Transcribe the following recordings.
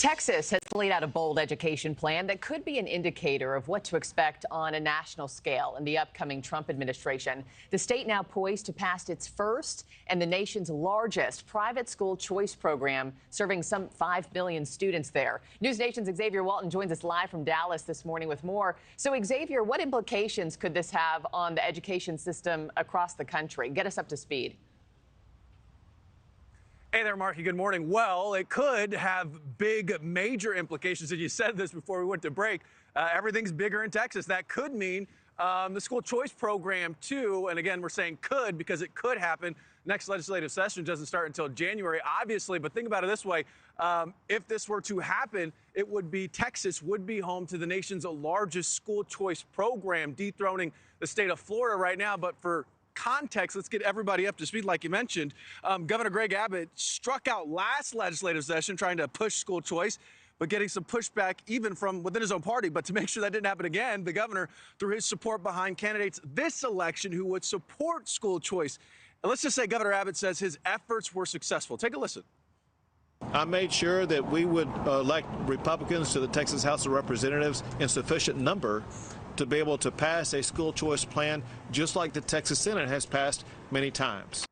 Texas has laid out a bold education plan that could be an indicator of what to expect on a national scale in the upcoming Trump administration. The state now poised to pass its first and the nation's largest private school choice program, serving some 5 million students there. NewsNation's Xavier Walton joins us live from Dallas this morning with more. So, Xavier, what implications could this have on the education system across the country? Get us up to speed. Hey there, Markie. Good morning. Well, it could have big, major implications. And you said this before we went to break. Everything's bigger in Texas. That could mean the school choice program, too. And again, we're saying could because it could happen. Next legislative session doesn't start until January, obviously. But think about it this way. If this were to happen, it would be Texas would be home to the nation's largest school choice program, dethroning the state of Florida right now. But for context, let's get everybody up to speed. Like you mentioned, Governor Greg Abbott struck out last legislative session trying to push school choice, but getting some pushback even from within his own party. But to make sure that didn't happen again, the governor threw his support behind candidates this election who would support school choice. And let's just say Governor Abbott says his efforts were successful. Take a listen. I made sure that we would elect Republicans to the Texas House of Representatives in sufficient number to be able to pass a school choice plan just like the Texas Senate has passed many times.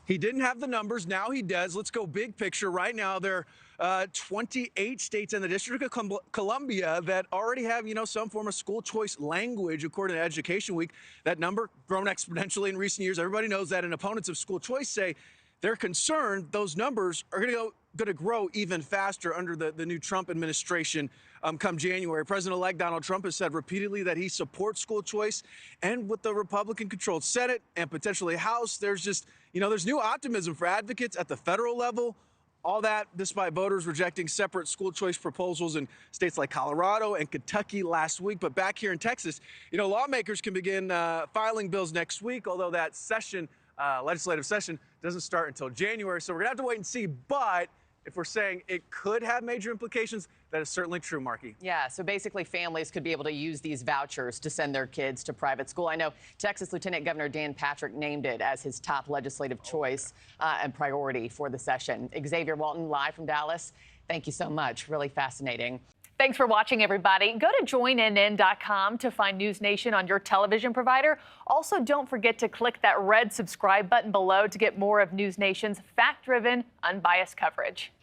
He didn't have the numbers. Now he does. Let's go big picture. Right now, there are 28 states in the District of Columbia that already have, some form of school choice language, according to Education Week. That number grown exponentially in recent years. Everybody knows that, and opponents of school choice say they're concerned those numbers are going to grow even faster under the new Trump administration come January. President-elect Donald Trump has said repeatedly that he supports school choice. And with the Republican-controlled Senate and potentially House, there's just, there's new optimism for advocates at the federal level. All that despite voters rejecting separate school choice proposals in states like Colorado and Kentucky last week. But back here in Texas, lawmakers can begin filing bills next week, although that legislative session doesn't start until January. So we're going to have to wait and see. But if we're saying it could have major implications, that is certainly true, Markie. Yeah, so basically families could be able to use these vouchers to send their kids to private school. I know Texas Lieutenant Governor Dan Patrick named it as his top legislative choice and priority for the session. Xavier Walton, live from Dallas. Thank you so much. Really fascinating. Thanks for watching, everybody. Go to joinnn.com to find NewsNation on your television provider. Also, don't forget to click that red subscribe button below to get more of NewsNation's fact-driven, unbiased coverage.